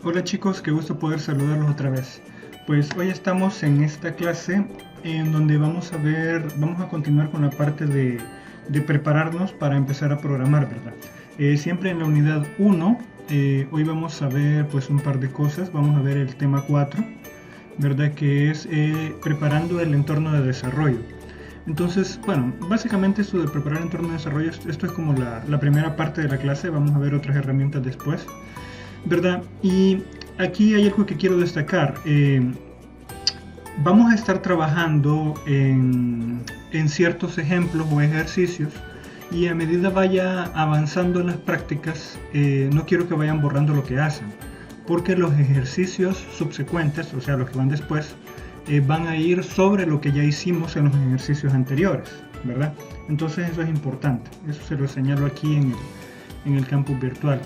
Hola chicos, qué gusto poder saludarlos otra vez. Pues hoy estamos en esta clase en donde vamos a continuar con la parte de prepararnos para empezar a programar, ¿verdad? Siempre en la unidad 1, hoy vamos a ver pues un par de cosas. Vamos a ver el tema 4, ¿verdad? Que es preparando el entorno de desarrollo. Entonces, bueno, básicamente esto de preparar el entorno de desarrollo, esto es como la primera parte de la clase. Vamos a ver otras herramientas después, ¿verdad? Y aquí hay algo que quiero destacar. Vamos a estar trabajando en ciertos ejemplos o ejercicios y a medida vaya avanzando en las prácticas, no quiero que vayan borrando lo que hacen, porque los ejercicios subsecuentes, o sea, los que van después, van a ir sobre lo que ya hicimos en los ejercicios anteriores, ¿verdad? Entonces eso es importante, eso se lo señalo aquí en el campus virtual.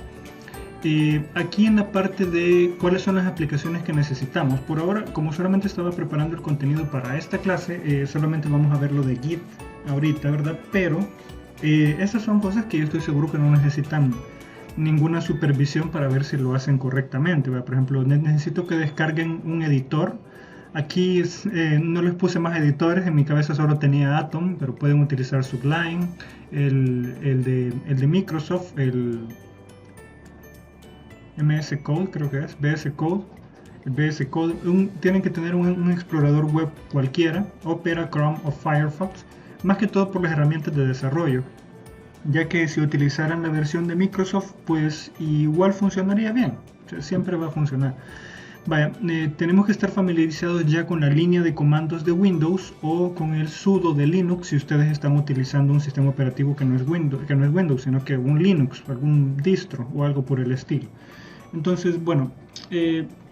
Aquí en la parte de cuáles son las aplicaciones que necesitamos. Por ahora, como solamente estaba preparando el contenido para esta clase, solamente vamos a ver lo de Git ahorita, ¿verdad? Pero esas son cosas que yo estoy seguro que no necesitan ninguna supervisión para ver si lo hacen correctamente, ¿verdad? Por ejemplo, necesito que descarguen un editor. Aquí no les puse más editores, en mi cabeza solo tenía Atom, pero pueden utilizar Sublime, el de Microsoft, el MS Code, creo que es, VS Code. El VS Code, tienen que tener un explorador web cualquiera, Opera, Chrome o Firefox, más que todo por las herramientas de desarrollo, ya que si utilizaran la versión de Microsoft, pues igual funcionaría bien, o sea, siempre va a funcionar. Vaya, tenemos que estar familiarizados ya con la línea de comandos de Windows o con el sudo de Linux si ustedes están utilizando un sistema operativo que no es Windows, sino que un Linux, algún distro o algo por el estilo. Entonces, bueno,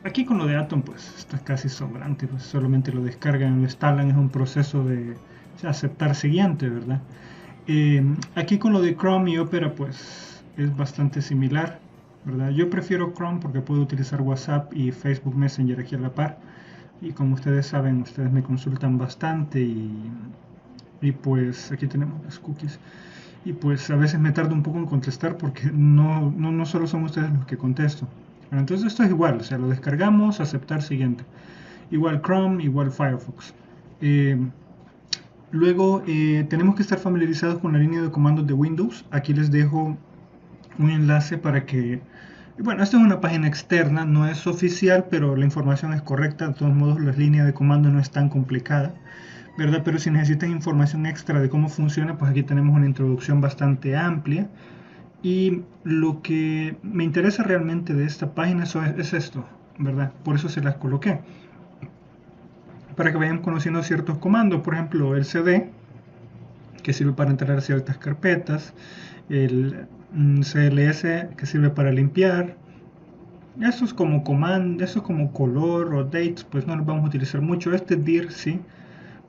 aquí con lo de Atom pues está casi sobrante, pues solamente lo descargan, lo instalan, es un proceso de aceptar siguiente, ¿verdad? Aquí con lo de Chrome y Opera pues es bastante similar, ¿verdad? Yo prefiero Chrome porque puedo utilizar WhatsApp y Facebook Messenger aquí a la par, y como ustedes saben, ustedes me consultan bastante y pues aquí tenemos las cookies. Y pues a veces me tardo un poco en contestar porque no solo son ustedes los que contesto. Bueno, entonces esto es igual, o sea, lo descargamos, aceptar siguiente. Igual Chrome, igual Firefox. Eh, Luego tenemos que estar familiarizados con la línea de comandos de Windows. Aquí les dejo un enlace para que... Bueno, esta es una página externa, no es oficial, pero la información es correcta. De todos modos, la línea de comando no es tan complicada, ¿verdad? Pero si necesitan información extra de cómo funciona, pues aquí tenemos una introducción bastante amplia. Y lo que me interesa realmente de esta página es esto, ¿verdad? Por eso se las coloqué. Para que vayan conociendo ciertos comandos, por ejemplo, el cd, que sirve para entrar a ciertas carpetas, el cls, que sirve para limpiar. Estos como command, estos como color o dates, pues no los vamos a utilizar mucho. Este dir sí,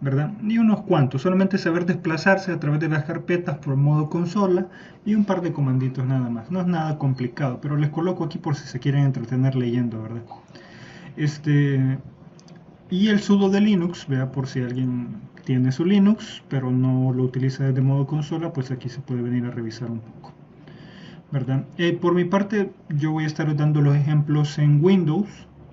¿verdad? Y unos cuantos, solamente saber desplazarse a través de las carpetas por modo consola y un par de comanditos nada más. No es nada complicado, pero les coloco aquí por si se quieren entretener leyendo, ¿verdad? Y el sudo de Linux, vea, por si alguien tiene su Linux, pero no lo utiliza desde modo consola, pues aquí se puede venir a revisar un poco, ¿verdad? Por mi parte, yo voy a estar dando los ejemplos en Windows,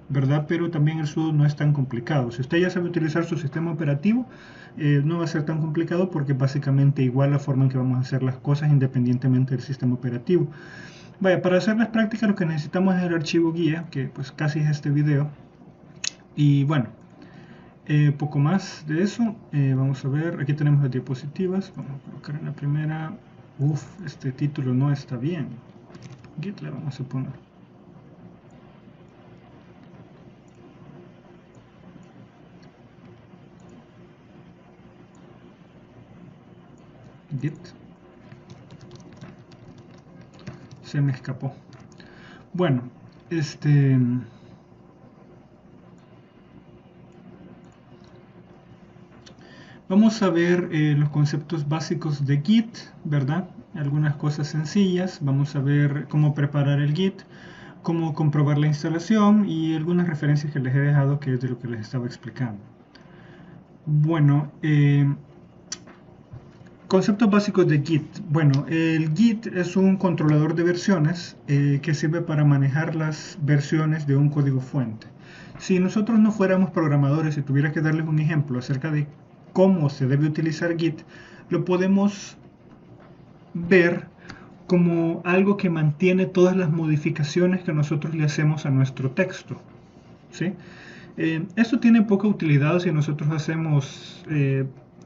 ¿verdad? Pero también el sudo no es tan complicado. Si usted ya sabe utilizar su sistema operativo, no va a ser tan complicado porque básicamente igual la forma en que vamos a hacer las cosas independientemente del sistema operativo. Vaya, para hacer las prácticas lo que necesitamos es el archivo guía, que pues casi es este video. Y bueno, poco más de eso. Vamos a ver, aquí tenemos las diapositivas. Vamos a colocar en la primera. Uf, este título no está bien. Git le vamos a poner. Git. Se me escapó. Bueno, vamos a ver los conceptos básicos de Git, ¿verdad? Algunas cosas sencillas. Vamos a ver cómo preparar el Git, cómo comprobar la instalación y algunas referencias que les he dejado, que es de lo que les estaba explicando. Bueno, Conceptos básicos de Git. Bueno, el Git es un controlador de versiones que sirve para manejar las versiones de un código fuente. Si nosotros no fuéramos programadores y tuviera que darles un ejemplo acerca de cómo se debe utilizar Git, lo podemos ver como algo que mantiene todas las modificaciones que nosotros le hacemos a nuestro texto, ¿sí? Esto tiene poca utilidad si nosotros hacemos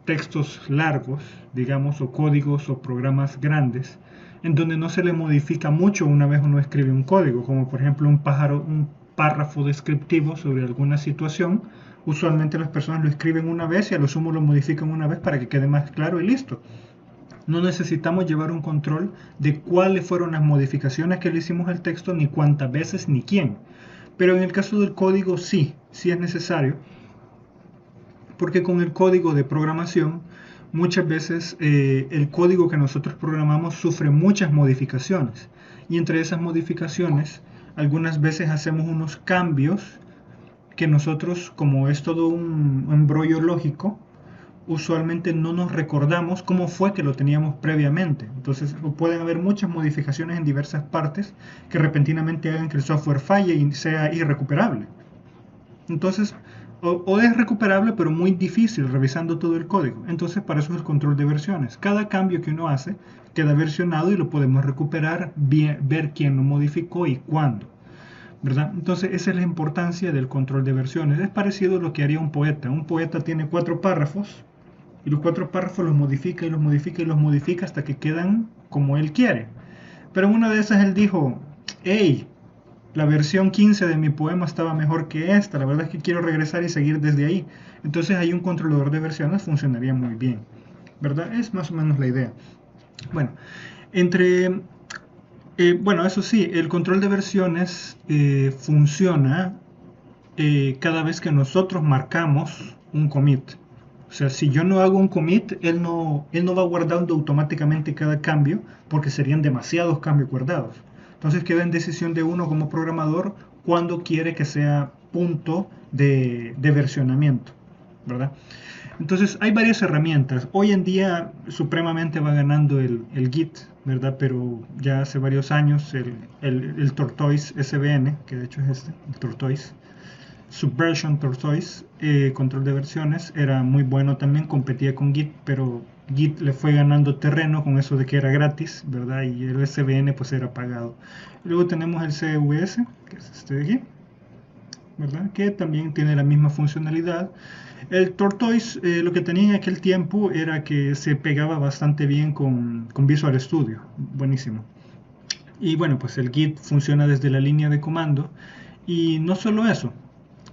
textos largos, digamos, o códigos o programas grandes, en donde no se le modifica mucho una vez uno escribe un código, como por ejemplo un párrafo descriptivo sobre alguna situación. Usualmente las personas lo escriben una vez y a lo sumo lo modifican una vez para que quede más claro y listo. No necesitamos llevar un control de cuáles fueron las modificaciones que le hicimos al texto, ni cuántas veces, ni quién. Pero en el caso del código sí es necesario, porque con el código de programación muchas veces el código que nosotros programamos sufre muchas modificaciones, y entre esas modificaciones algunas veces hacemos unos cambios que nosotros, como es todo un embrollo lógico, usualmente no nos recordamos cómo fue que lo teníamos previamente. Entonces pueden haber muchas modificaciones en diversas partes que repentinamente hagan que el software falle y sea irrecuperable. Entonces, o es recuperable pero muy difícil revisando todo el código. Entonces para eso es el control de versiones. Cada cambio que uno hace queda versionado y lo podemos recuperar, ver quién lo modificó y cuándo, ¿verdad? Entonces esa es la importancia del control de versiones. Es parecido a lo que haría un poeta. Un poeta tiene 4 párrafos y los 4 párrafos los modifica y los modifica y los modifica hasta que quedan como él quiere. Pero en una de esas él dijo: hey, la versión 15 de mi poema estaba mejor que esta, la verdad es que quiero regresar y seguir desde ahí. Entonces ahí un controlador de versiones funcionaría muy bien, ¿verdad? Es más o menos la idea. Bueno, bueno, eso sí, el control de versiones funciona cada vez que nosotros marcamos un commit. O sea, si yo no hago un commit, él no va guardando automáticamente cada cambio, porque serían demasiados cambios guardados. Entonces queda en decisión de uno como programador cuándo quiere que sea punto de versionamiento, ¿verdad? Entonces hay varias herramientas. Hoy en día supremamente va ganando el Git, ¿verdad? Pero ya hace varios años el Tortoise SVN, que de hecho es este, el Tortoise, Subversion Tortoise, control de versiones, era muy bueno también, competía con Git, pero Git le fue ganando terreno con eso de que era gratis, ¿verdad? Y el SVN pues era pagado. Luego tenemos el CVS, que es este de aquí, ¿verdad? Que también tiene la misma funcionalidad. El Tortoise lo que tenía en aquel tiempo era que se pegaba bastante bien con Visual Studio, buenísimo. Y bueno, pues el Git funciona desde la línea de comando, y no solo eso,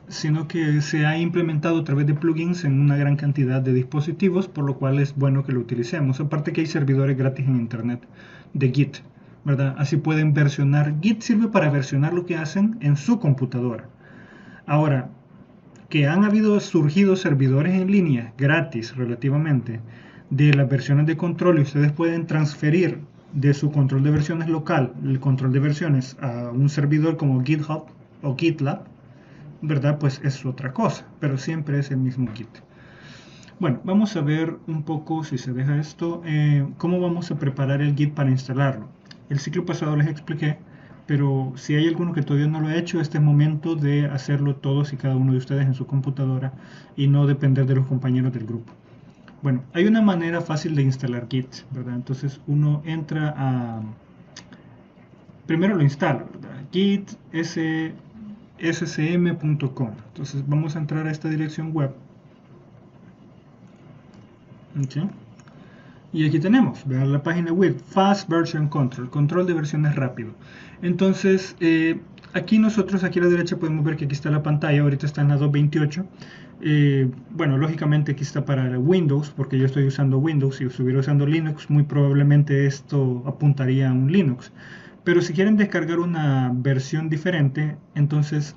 sino que se ha implementado a través de plugins en una gran cantidad de dispositivos, por lo cual es bueno que lo utilicemos. Aparte que hay servidores gratis en internet de Git, ¿verdad? Así pueden versionar. Git sirve para versionar lo que hacen en su computadora. Ahora, que han surgido servidores en línea gratis relativamente de las versiones de control, y ustedes pueden transferir de su control de versiones local el control de versiones a un servidor como GitHub o GitLab, ¿verdad? Pues es otra cosa, pero siempre es el mismo Git. Bueno, vamos a ver un poco, si se deja esto, cómo vamos a preparar el Git para instalarlo. El ciclo pasado les expliqué, pero si hay alguno que todavía no lo ha hecho, este es momento de hacerlo todos y cada uno de ustedes en su computadora y no depender de los compañeros del grupo. Bueno, hay una manera fácil de instalar Git, ¿verdad? Entonces uno entra a... Primero lo instala, ¿verdad? Git scm.com. Entonces vamos a entrar a esta dirección web. Okay. Y aquí tenemos, vean la página web, Fast Version Control, control de versiones rápido. Entonces, aquí nosotros, aquí a la derecha podemos ver que aquí está la pantalla, ahorita está en la 2.28. Bueno, lógicamente aquí está para Windows, porque yo estoy usando Windows. Si estuviera usando Linux, muy probablemente esto apuntaría a un Linux. Pero si quieren descargar una versión diferente, entonces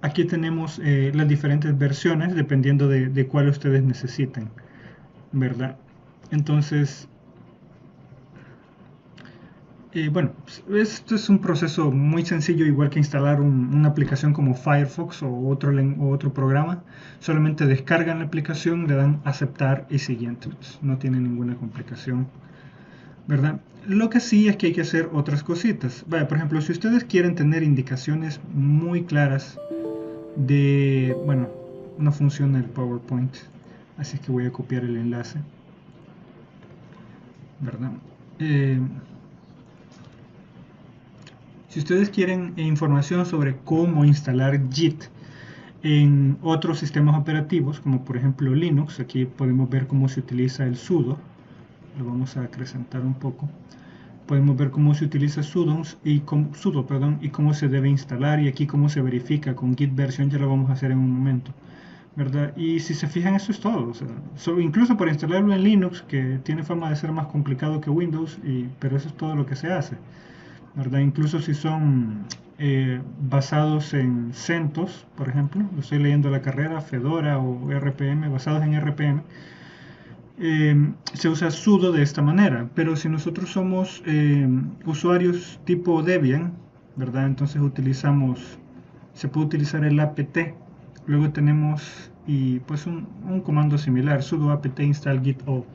aquí tenemos las diferentes versiones dependiendo de cuál ustedes necesiten, ¿verdad? Entonces Bueno, esto es un proceso muy sencillo, igual que instalar una aplicación como Firefox o otro programa. Solamente descargan la aplicación, le dan aceptar y siguiente. Pues, no tiene ninguna complicación, ¿verdad? Lo que sí es que hay que hacer otras cositas. Vaya, por ejemplo, si ustedes quieren tener indicaciones muy claras de... Bueno, no funciona el PowerPoint, así que voy a copiar el enlace, ¿verdad? Eh, Si ustedes quieren información sobre cómo instalar Git en otros sistemas operativos, como por ejemplo Linux, aquí podemos ver cómo se utiliza el sudo. Lo vamos a acrecentar un poco. Podemos ver cómo se utiliza sudo, perdón, y cómo se debe instalar, y aquí cómo se verifica con git version. Ya lo vamos a hacer en un momento, ¿verdad? Y si se fijan, eso es todo. O sea, incluso para instalarlo en Linux, que tiene fama de ser más complicado que Windows, pero eso es todo lo que se hace, ¿verdad? Incluso si son basados en CentOS, por ejemplo, lo estoy leyendo la carrera, Fedora o RPM, basados en RPM, se usa sudo de esta manera. Pero si nosotros somos usuarios tipo Debian, ¿verdad? Entonces se puede utilizar el apt. Luego tenemos pues un comando similar, sudo apt install git o.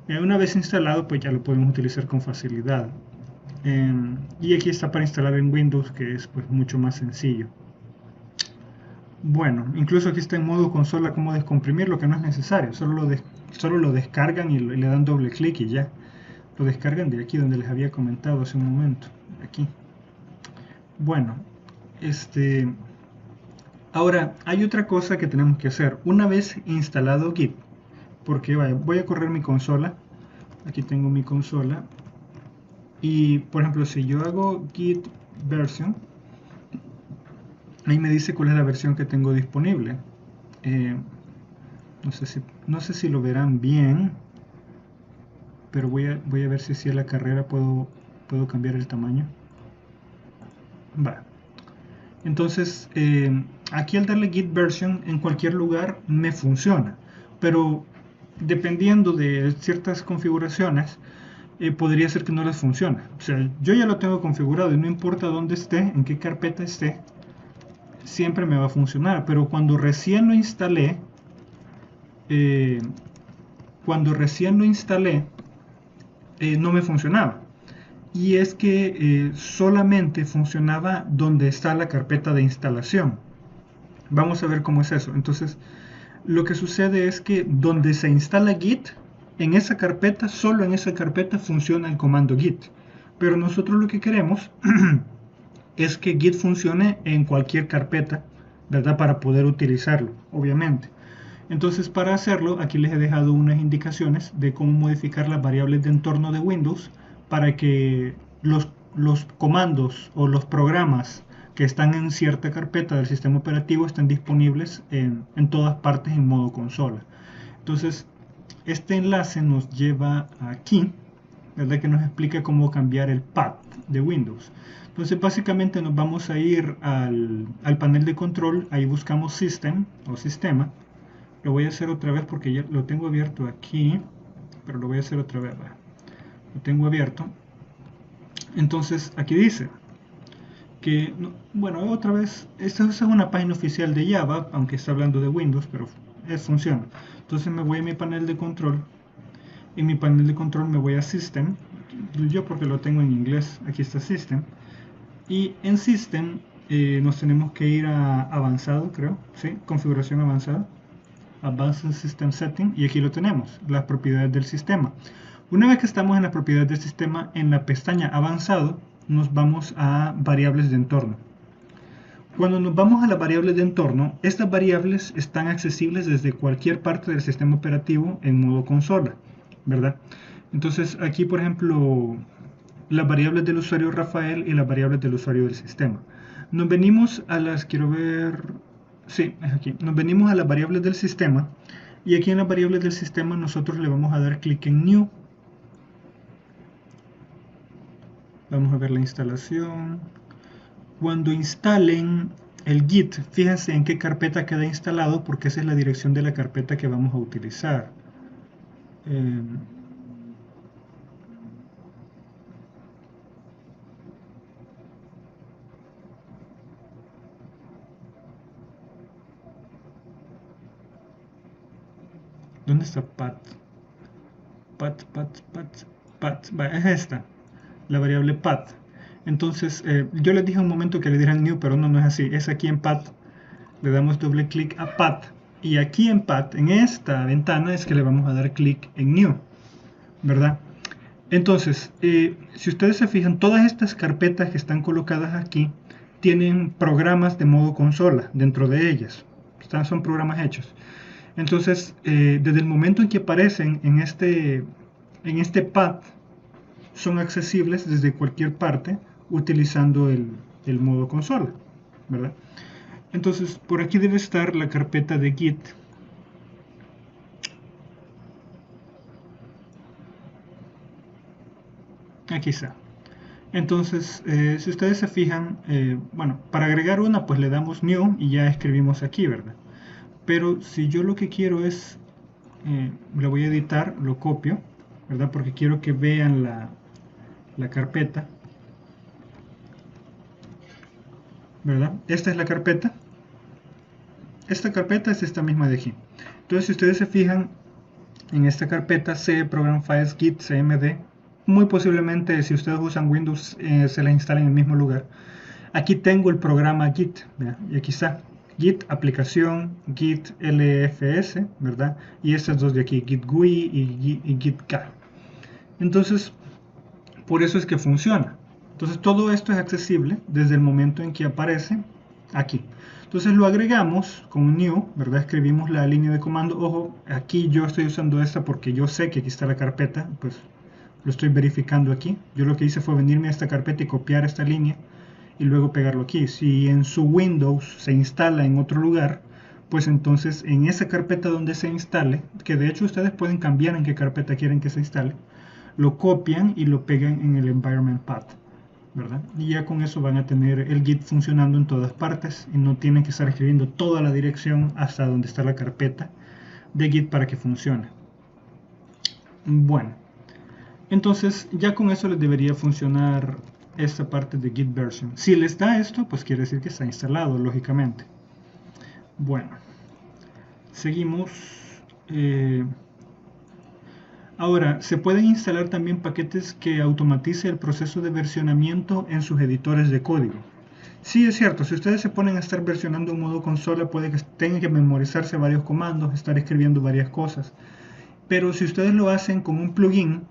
Una vez instalado, pues ya lo podemos utilizar con facilidad. Y aquí está para instalar en Windows, que es pues mucho más sencillo. Bueno, incluso aquí está en modo consola cómo descomprimir, lo que no es necesario, solo lo descargan y le dan doble clic y ya. Lo descargan de aquí donde les había comentado hace un momento, aquí. Bueno, ahora hay otra cosa que tenemos que hacer. Una vez instalado Git, porque vaya, voy a correr mi consola, aquí tengo mi consola, y por ejemplo si yo hago git version, ahí me dice cuál es la versión que tengo disponible. No sé si lo verán bien, pero voy a ver si a la carrera puedo cambiar el tamaño. Va. Entonces, aquí al darle git version en cualquier lugar me funciona, pero dependiendo de ciertas configuraciones, podría ser que no les funcione. O sea, yo ya lo tengo configurado y no importa dónde esté, en qué carpeta esté, siempre me va a funcionar. Pero eh, cuando recién lo instalé, no me funcionaba. Y es que solamente funcionaba donde está la carpeta de instalación. Vamos a ver cómo es eso. Entonces, lo que sucede es que donde se instala Git, en esa carpeta, solo en esa carpeta funciona el comando Git. Pero nosotros lo que queremos es que Git funcione en cualquier carpeta, ¿verdad? Para poder utilizarlo, obviamente. Entonces, para hacerlo, aquí les he dejado unas indicaciones de cómo modificar las variables de entorno de Windows para que los comandos o los programas que están en cierta carpeta del sistema operativo estén disponibles en todas partes en modo consola. Entonces, este enlace nos lleva aquí, ¿verdad? Que nos explica cómo cambiar el path de Windows. Entonces, básicamente nos vamos a ir al panel de control, ahí buscamos System o Sistema. Lo voy a hacer otra vez porque ya lo tengo abierto aquí, pero lo voy a hacer otra vez. Lo tengo abierto. Entonces aquí dice que, bueno, otra vez, esta es una página oficial de Java, aunque está hablando de Windows, pero funciona. Entonces me voy a mi panel de control. En mi panel de control me voy a System. Yo porque lo tengo en inglés, aquí está System. Y en System nos tenemos que ir a avanzado, creo, ¿sí? Configuración avanzada. Advanced System Setting, y aquí lo tenemos, las propiedades del sistema. Una vez que estamos en las propiedades del sistema, en la pestaña avanzado nos vamos a variables de entorno. Cuando nos vamos a las variables de entorno, estas variables están accesibles desde cualquier parte del sistema operativo en modo consola, ¿verdad? Entonces aquí, por ejemplo, las variables del usuario Rafael y las variables del usuario del sistema. Nos venimos a las, quiero ver, sí, es aquí. Nos venimos a las variables del sistema y aquí en las variables del sistema nosotros le vamos a dar clic en New. Vamos a ver la instalación. Cuando instalen el Git, fíjense en qué carpeta queda instalado porque esa es la dirección de la carpeta que vamos a utilizar. ¿Dónde está path? Path. Es esta, la variable path. Entonces, yo les dije un momento que le dieran new, pero no es así. Es aquí en path. Le damos doble clic a path. Y aquí en path, en esta ventana, es que le vamos a dar clic en new, ¿verdad? Entonces, si ustedes se fijan, todas estas carpetas que están colocadas aquí tienen programas de modo consola dentro de ellas. Son programas hechos. Entonces, desde el momento en que aparecen en este path, son accesibles desde cualquier parte utilizando el modo consola, ¿verdad? Entonces, por aquí debe estar la carpeta de Git. Aquí está. Entonces, si ustedes se fijan, bueno, para agregar una, pues le damos new y ya escribimos aquí, ¿verdad? Pero si yo lo que quiero es, lo voy a editar, lo copio, ¿verdad? Porque quiero que vean la carpeta, ¿verdad? Esta es la carpeta. Esta carpeta es esta misma de aquí. Entonces, si ustedes se fijan, en esta carpeta C Program Files Git CMD, muy posiblemente si ustedes usan Windows se la instalen en el mismo lugar. Aquí tengo el programa Git, ¿verdad? Y aquí está Git aplicación, Git LFS, ¿verdad? Y estas dos de aquí, Git GUI y Git K. Entonces, por eso es que funciona. Entonces, todo esto es accesible desde el momento en que aparece aquí. Entonces lo agregamos con new, ¿verdad? Escribimos la línea de comando. Ojo, aquí yo estoy usando esta porque yo sé que aquí está la carpeta, pues lo estoy verificando aquí. Yo lo que hice fue venirme a esta carpeta y copiar esta línea y luego pegarlo aquí. Si en su Windows se instala en otro lugar, pues entonces en esa carpeta donde se instale, que de hecho ustedes pueden cambiar en qué carpeta quieren que se instale, lo copian y lo pegan en el environment path, ¿verdad? Y ya con eso van a tener el Git funcionando en todas partes y no tienen que estar escribiendo toda la dirección hasta donde está la carpeta de Git para que funcione. Bueno, entonces ya con eso les debería funcionar esta parte de Git version. Si les da esto, pues quiere decir que está instalado, lógicamente. Bueno, seguimos. Ahora, se pueden instalar también paquetes que automatice el proceso de versionamiento en sus editores de código. Sí, es cierto, si ustedes se ponen a estar versionando en modo consola, puede que tengan que memorizarse varios comandos, estar escribiendo varias cosas. Pero si ustedes lo hacen con un plugin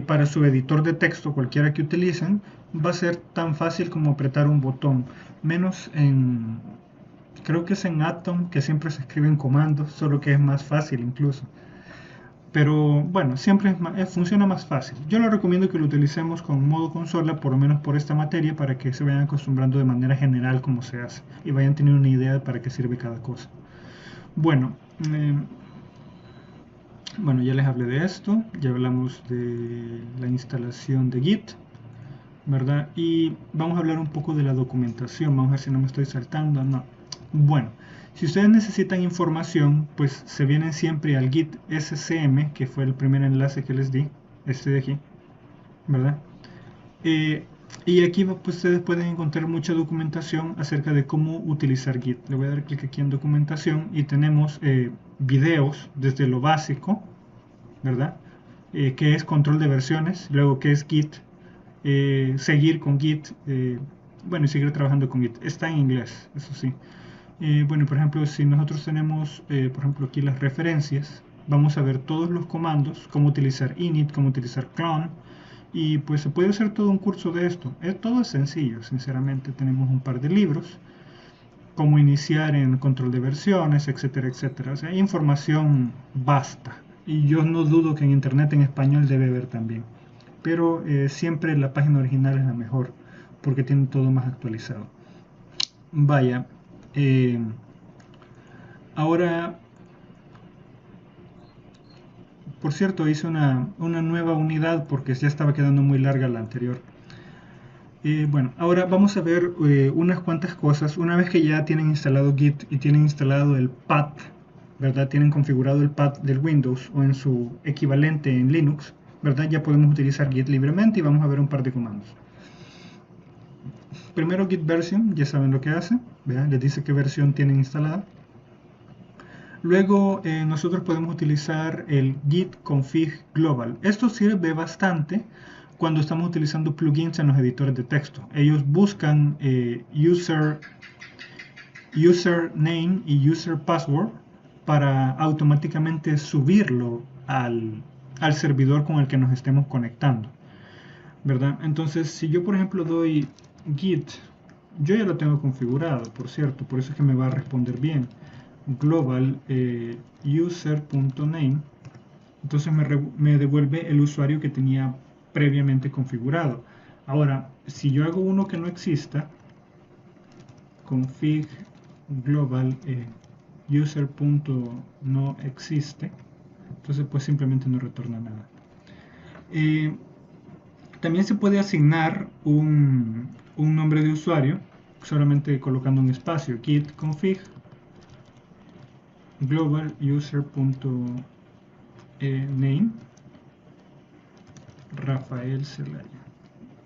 para su editor de texto, cualquiera que utilicen, va a ser tan fácil como apretar un botón. Menos en, creo que es en Atom, que siempre se escriben comandos, solo que es más fácil incluso. Pero bueno, siempre funciona más fácil. Yo les recomiendo que lo utilicemos con modo consola, por lo menos por esta materia, para que se vayan acostumbrando de manera general cómo se hace y vayan teniendo una idea de para qué sirve cada cosa. Bueno, ya les hablé de esto, ya hablamos de la instalación de Git, ¿verdad? Y vamos a hablar un poco de la documentación. Vamos a ver si no me estoy saltando. No. Bueno, si ustedes necesitan información, pues se vienen siempre al Git SCM, que fue el primer enlace que les di, este de aquí, ¿verdad? Y aquí pues, ustedes pueden encontrar mucha documentación acerca de cómo utilizar Git. Le voy a dar clic aquí en documentación y tenemos videos desde lo básico, ¿verdad? Que es control de versiones, luego que es Git, seguir con Git, bueno, y seguir trabajando con Git. Está en inglés, eso sí. Bueno, por ejemplo, si nosotros tenemos, por ejemplo, aquí las referencias, vamos a ver todos los comandos, cómo utilizar init, cómo utilizar clone, y pues se puede hacer todo un curso de esto. Todo es sencillo, sinceramente. Tenemos un par de libros, cómo iniciar en control de versiones, etcétera, etcétera. O sea, hay información basta. Y yo no dudo que en internet en español debe haber también. Pero siempre la página original es la mejor, porque tiene todo más actualizado. Vaya, ahora, por cierto, hice una nueva unidad porque ya estaba quedando muy larga la anterior. Bueno, ahora vamos a ver unas cuantas cosas. Una vez que ya tienen instalado Git y tienen instalado el path, ¿verdad? Tienen configurado el path del Windows o en su equivalente en Linux, ¿verdad? Ya podemos utilizar Git libremente y vamos a ver un par de comandos. Primero Git version, ya saben lo que hace, ¿verdad? Les dice qué versión tienen instalada. Luego nosotros podemos utilizar el git config global. Esto sirve bastante cuando estamos utilizando plugins en los editores de texto. Ellos buscan username y user password para automáticamente subirlo al servidor con el que nos estemos conectando, ¿verdad? Entonces, si yo por ejemplo doy git, yo ya lo tengo configurado, por cierto, por eso es que me va a responder bien, global user.name, entonces me devuelve el usuario que tenía previamente configurado. Ahora, si yo hago uno que no exista, config global user.no existe, entonces pues simplemente no retorna nada. También se puede asignar un nombre de usuario solamente colocando un espacio, git config global user.name Rafael Zelaya.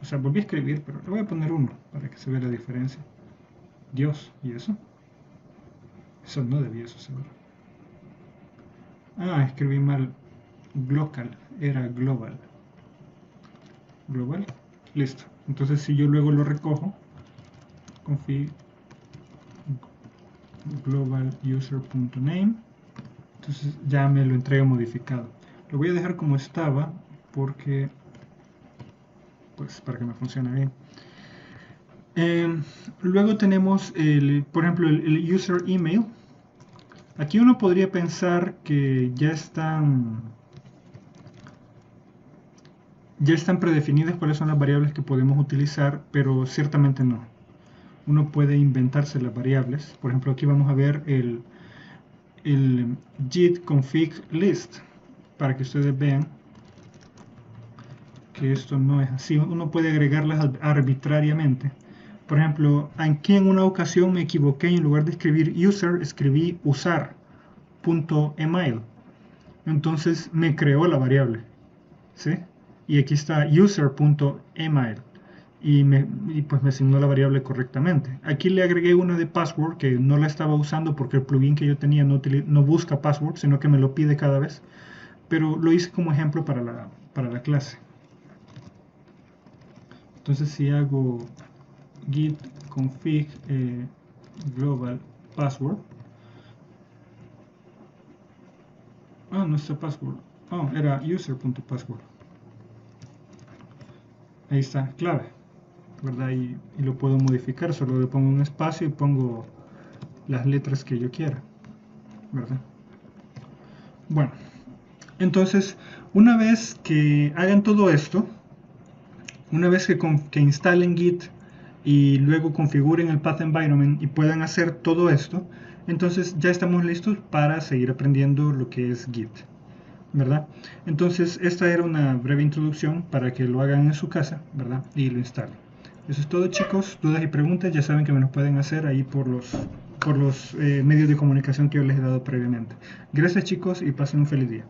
O sea, volví a escribir, pero le voy a poner uno para que se vea la diferencia. Dios, ¿y eso? Eso no debía suceder. Ah, escribí mal. Local, era global. Global, listo. Entonces si yo luego lo recojo, config global user.name, entonces ya me lo entrega modificado. Lo voy a dejar como estaba porque, pues, para que me funcione bien. Luego tenemos, por ejemplo, el user email. Aquí uno podría pensar que ya están predefinidas cuáles son las variables que podemos utilizar, pero ciertamente no. Uno puede inventarse las variables. Por ejemplo, aquí vamos a ver el git config list, para que ustedes vean que esto no es así. Uno puede agregarlas arbitrariamente. Por ejemplo, aquí en una ocasión me equivoqué y en lugar de escribir user, escribí usar.email. Entonces me creó la variable, ¿sí? Y aquí está user.email. Y pues me asignó la variable correctamente. Aquí le agregué una de password que no la estaba usando porque el plugin que yo tenía no busca password, sino que me lo pide cada vez. Pero lo hice como ejemplo para la clase. Entonces si hago git config global password. Ah, no está password. Oh, era user.password. Ahí está, clave, ¿verdad? Y lo puedo modificar, solo le pongo un espacio y pongo las letras que yo quiera, ¿verdad? Bueno, entonces una vez que hagan todo esto, una vez que instalen Git y luego configuren el Path Environment y puedan hacer todo esto, entonces ya estamos listos para seguir aprendiendo lo que es Git, ¿verdad? Entonces esta era una breve introducción para que lo hagan en su casa, ¿verdad? Y lo instalen. Eso es todo, chicos. Dudas y preguntas ya saben que me los pueden hacer ahí por los medios de comunicación que yo les he dado previamente. Gracias, chicos, y pasen un feliz día.